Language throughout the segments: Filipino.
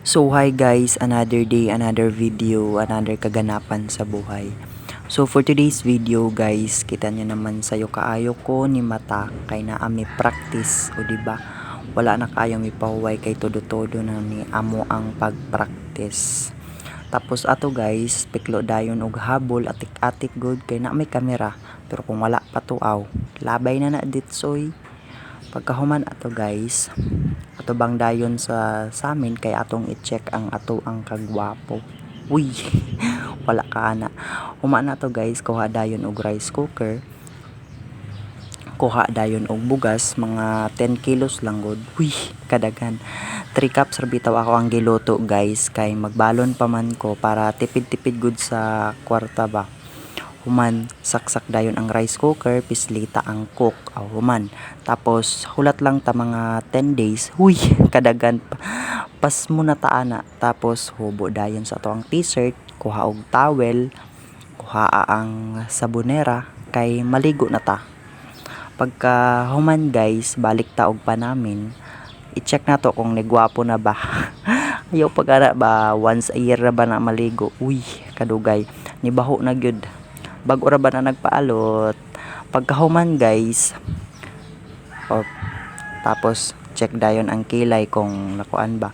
So hi guys, another day, another video, another kaganapan sa buhay. So for today's video guys, kita nyo naman sayo kaayo ko ni mata kay na ami practice o di ba? Wala na kayo mi pahuway kay todo-todo na ni amo ang pag-practice. Tapos ato guys, piklo dayon og habol atik-atik good kay na may kamera. Pero kung wala pa tuaw, labay na ditsoy. Pagkahuman ato guys, ato bang dayon sa amin kay atong i-check ang ato ang kagwapo. Uy, wala ka na. Human na to guys, kuha dayon og rice cooker. Kuha dayon og bugas, mga 10 kilos lang gud. Uy, kadagan. 3 cups bitaw ako ang giluto guys kay magbalon pa man ko para tipid-tipid gud sa kwarta ba. Human, saksak dayon ang rice cooker, pislita ang cook. Human. Tapos, hulat lang ta mga 10 days. Huy, kadagan. Pas mo na taana. Tapos, hubo dayon sa to ang t-shirt. Kuha og towel. Kuha ang sabonera. Kay maligo na ta. Pagka human guys, balik ta og pa namin. I-check na to kung nigwapo na ba. Ayaw pag-ara ba, once a year na ba na maligo. Uy, kadugay. Nibaho na gyud. Bago ra ba na nagpaalot. Pagkahuman guys, tapos check dayon ang kilay kung nakuan ba.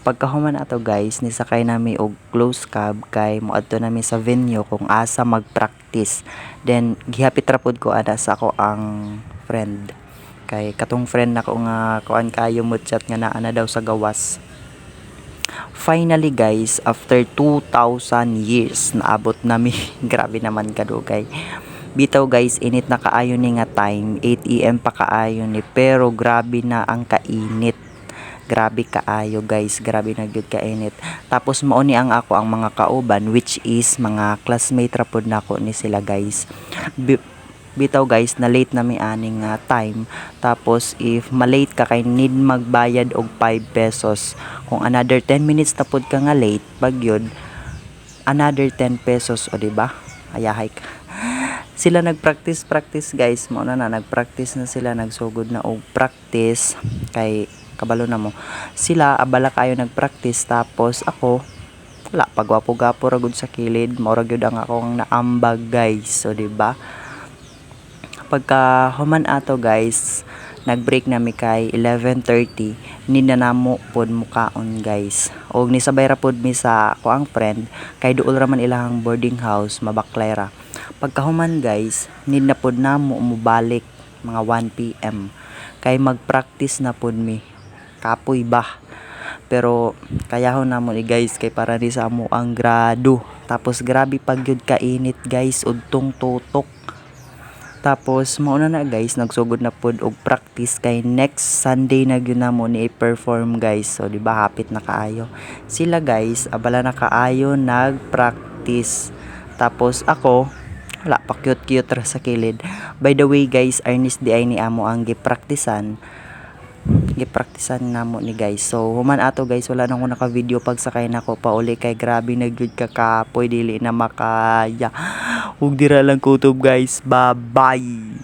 Pagkahuman ato guys, nisakay nami og close cab kay moadto nami sa venue kung asa magpractice. Then gihapit ra pud ko ana sa ako ang friend. Kay katong friend nako nga kuan kayo mo chat nga naa na daw sa gawas. Finally guys, after 2,000 years, naabot nami. Grabe naman kadugay. Bitaw guys, init na kaayo ni nga time. 8 AM pa kaayo ni. Pero grabe na ang kainit. Grabe kaayo guys. Grabe na gyud kainit. Tapos mao ni ang ako ang mga kauban, which is mga classmate ra pud nako ni sila guys. Bitaw guys, na late na mi aning time. Tapos if malate ka kay need magbayad og 5 pesos. Kung another 10 minutes na pud ka nga late, pag yun, another 10 pesos o diba? Ayahay ka. Sila nagpractice guys, mo na nagpractice na sila, nagsugod na og practice kay kabalo na mo. Sila abala kayo nagpractice, tapos ako wala, pagwapo-gapo ra gud sa kilid, mao ra gyud ang akong naambag guys. So diba? Pagka human ato guys, nag-break nami kay 11:30, ninanamo pod mukaon guys. Og nisabay ra pod mi sa ako ang friend kay duol ra man ilang boarding house, mabaklay ra. Pagka human guys, need na pod namo mubalik mga 1 PM kay mag-practice na pod mi. Kapoy ba? Pero kayahon namo ni guys kay para ni sa amo ang grado. Tapos grabe pag yun kainit guys, udtong tutok. Tapos mauna na guys, nagsugod na pod og practice kay next Sunday na gyud namo ni i-perform guys. So di ba hapit na kaayo. Sila guys, abala na kaayo nag-practice. Tapos ako, wala pa cute ra sa kilid. By the way guys, Ernest di ay ni amo ang gipraktisan namo ni guys. So human ato guys, wala nang ko naka video pag sakay nako pauli kay grabe na gyud ka kapoy, dili na makaya. Ug dira lang kutob guys. Bye bye.